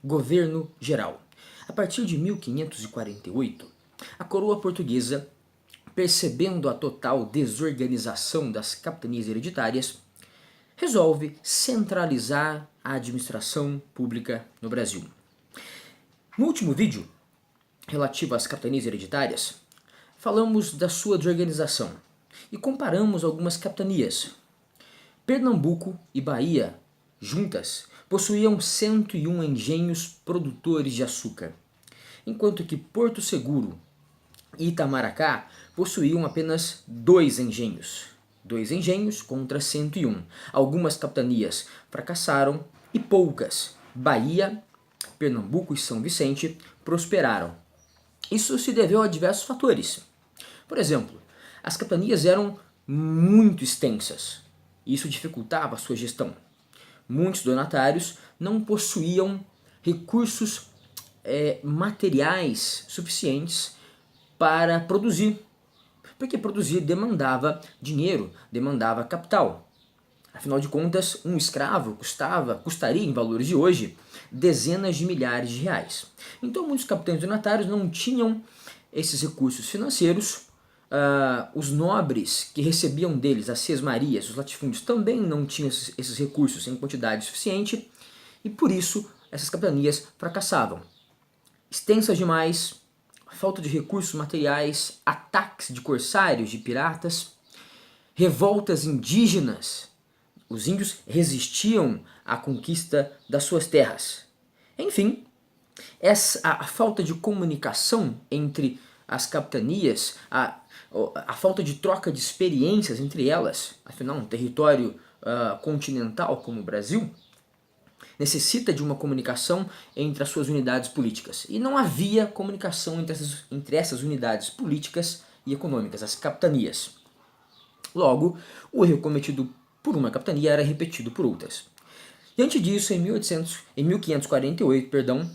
Governo geral. A partir de 1548, a coroa portuguesa, percebendo a total desorganização das capitanias hereditárias, resolve centralizar a administração pública no Brasil. No último vídeo, relativo às capitanias hereditárias, falamos da sua desorganização e comparamos algumas capitanias. Pernambuco e Bahia, juntas, possuíam 101 engenhos produtores de açúcar, enquanto que Porto Seguro e Itamaracá possuíam apenas 2 engenhos. 2 engenhos contra 101. Algumas capitanias fracassaram e poucas, Bahia, Pernambuco e São Vicente, prosperaram. Isso se deveu a diversos fatores. Por exemplo, as capitanias eram muito extensas. Isso dificultava a sua gestão. Muitos donatários não possuíam recursos materiais suficientes para produzir, porque produzir demandava dinheiro, demandava capital. Afinal de contas, um escravo custaria em valores de hoje dezenas de milhares de reais. Então muitos capitães donatários não tinham esses recursos financeiros. Os nobres que recebiam deles as sesmarias, os latifúndios, também não tinham esses recursos em quantidade suficiente, e por isso essas capitanias fracassavam. Extensas demais, falta de recursos materiais, ataques de corsários, de piratas, revoltas indígenas. Os índios resistiam à conquista das suas terras. Enfim, a falta de comunicação entre as capitanias, a falta de troca de experiências entre elas, afinal um território continental como o Brasil, necessita de uma comunicação entre as suas unidades políticas. E não havia comunicação entre essas unidades políticas e econômicas, as capitanias. Logo, o erro cometido por uma capitania era repetido por outras. Diante disso, em 1548,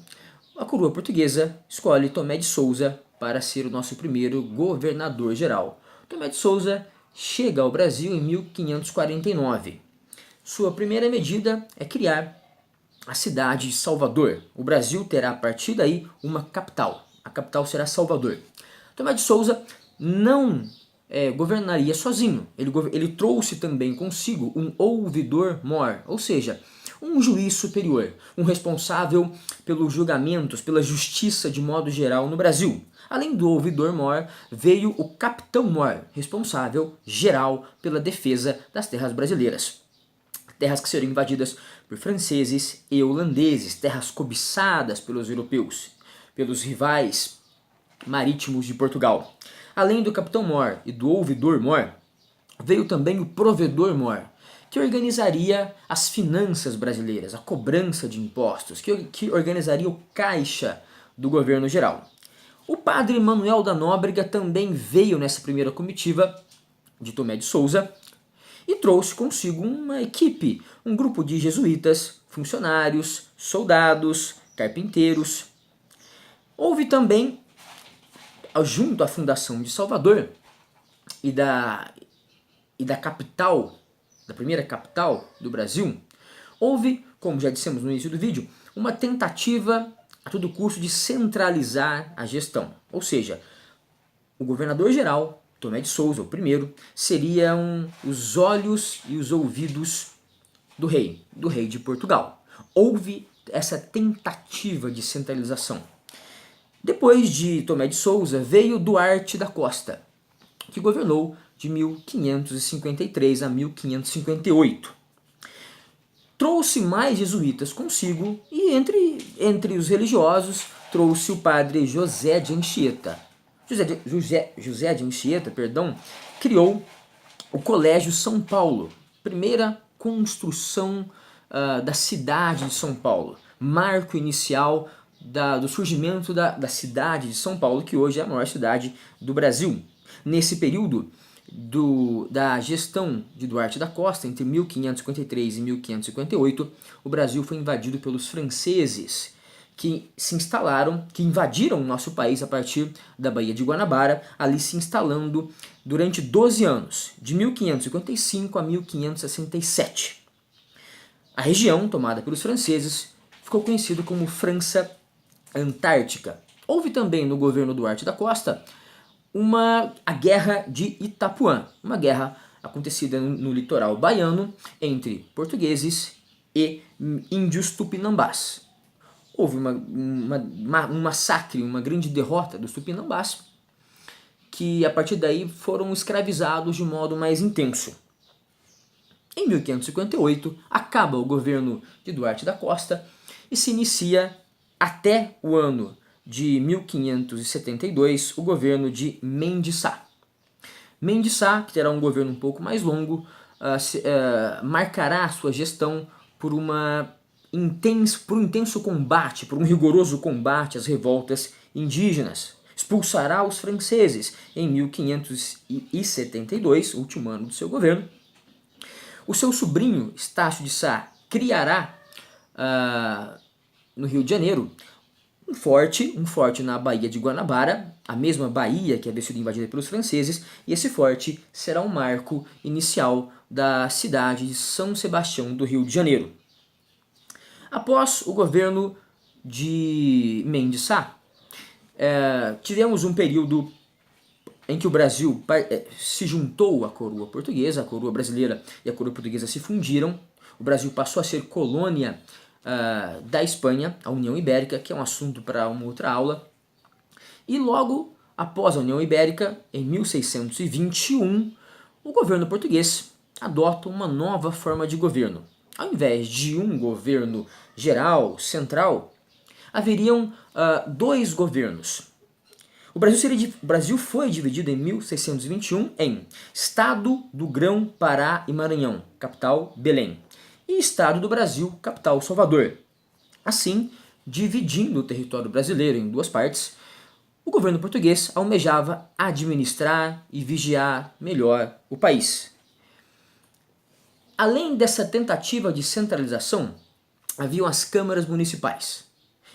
a coroa portuguesa escolhe Tomé de Souza para ser o nosso primeiro governador geral. Tomé de Souza chega ao Brasil em 1549. Sua primeira medida é criar a cidade de Salvador. O Brasil terá a partir daí uma capital. A capital será Salvador. Tomé de Souza não governaria sozinho. Ele trouxe também consigo um ouvidor-mor, ou seja, um juiz superior, um responsável pelos julgamentos, pela justiça de modo geral no Brasil. Além do ouvidor-mor, veio o capitão-mor, responsável geral pela defesa das terras brasileiras. Terras que seriam invadidas por franceses e holandeses, terras cobiçadas pelos europeus, pelos rivais marítimos de Portugal. Além do capitão-mor e do ouvidor-mor, veio também o provedor-mor, que organizaria as finanças brasileiras, a cobrança de impostos, que organizaria o caixa do governo geral. O padre Manuel da Nóbrega também veio nessa primeira comitiva de Tomé de Souza e trouxe consigo uma equipe, um grupo de jesuítas, funcionários, soldados, carpinteiros. Houve também, junto à fundação de Salvador e da capital, da primeira capital do Brasil, houve, como já dissemos no início do vídeo, uma tentativa a todo custo de centralizar a gestão. Ou seja, o governador-geral, Tomé de Souza, o primeiro, seriam os olhos e os ouvidos do rei de Portugal. Houve essa tentativa de centralização. Depois de Tomé de Souza veio Duarte da Costa, que governou de 1553 a 1558. Trouxe mais jesuítas consigo e entre os religiosos trouxe o padre José de Anchieta. José de Anchieta, criou o Colégio São Paulo, primeira construção da cidade de São Paulo, marco inicial do surgimento da cidade de São Paulo, que hoje é a maior cidade do Brasil. Nesse período da gestão de Duarte da Costa, entre 1553 e 1558, o Brasil foi invadido pelos franceses, que invadiram o nosso país a partir da Baía de Guanabara, ali se instalando durante 12 anos, de 1555 a 1567. A região, tomada pelos franceses, ficou conhecido como França Antártica. Houve também no governo Duarte da Costa a Guerra de Itapuã, uma guerra acontecida no litoral baiano entre portugueses e índios tupinambás. Houve um massacre, uma grande derrota dos tupinambás, que a partir daí foram escravizados de modo mais intenso. Em 1558, acaba o governo de Duarte da Costa e se inicia, até o ano de 1572, o governo de Mendes Sá. Mendes Sá, que terá um governo um pouco mais longo, marcará a sua gestão por um intenso combate, por um rigoroso combate às revoltas indígenas. Expulsará os franceses em 1572, último ano do seu governo. O seu sobrinho, Estácio de Sá, criará no Rio de Janeiro um forte na Baía de Guanabara, a mesma baía que havia sido invadida pelos franceses, e esse forte será um marco inicial da cidade de São Sebastião do Rio de Janeiro. Após o governo de Mendes Sá, tivemos um período em que o Brasil se juntou à coroa portuguesa, a coroa brasileira e a coroa portuguesa se fundiram. O Brasil passou a ser colônia da Espanha, a União Ibérica, que é um assunto para uma outra aula. E logo após a União Ibérica, em 1621, o governo português adota uma nova forma de governo. Ao invés de um governo geral, central, haveriam dois governos. O Brasil foi dividido em 1621 em Estado do Grão-Pará e Maranhão, capital Belém, e Estado do Brasil, capital Salvador. Assim, dividindo o território brasileiro em duas partes, o governo português almejava administrar e vigiar melhor o país. Além dessa tentativa de centralização, haviam as câmaras municipais.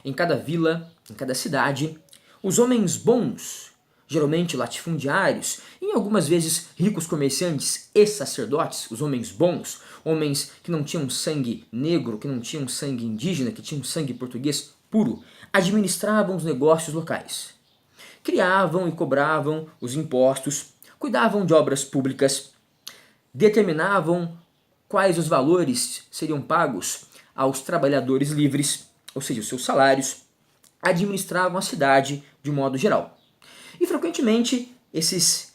Em cada vila, em cada cidade, os homens bons, geralmente latifundiários, e algumas vezes ricos comerciantes e sacerdotes, os homens bons, homens que não tinham sangue negro, que não tinham sangue indígena, que tinham sangue português puro, administravam os negócios locais. Criavam e cobravam os impostos, cuidavam de obras públicas, determinavam quais os valores seriam pagos aos trabalhadores livres, ou seja, os seus salários, administravam a cidade de um modo geral. E frequentemente esses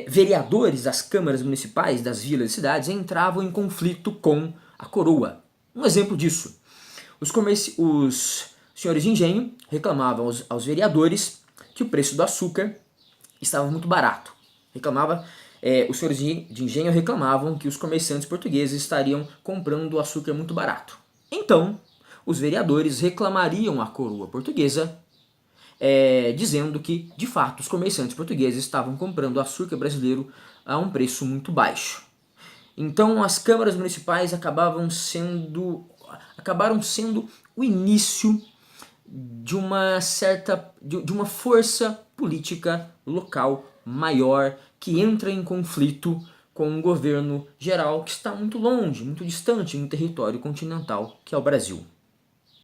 vereadores das câmaras municipais das vilas e cidades entravam em conflito com a coroa. Um exemplo disso, os senhores de engenho reclamavam aos vereadores que o preço do açúcar estava muito barato. Os senhores de engenho reclamavam que os comerciantes portugueses estariam comprando o açúcar muito barato. Então, os vereadores reclamariam à coroa portuguesa, dizendo que, de fato, os comerciantes portugueses estavam comprando açúcar brasileiro a um preço muito baixo. Então, as câmaras municipais acabaram sendo o início de uma força política local maior que entra em conflito com um governo geral que está muito longe, muito distante no território continental que é o Brasil.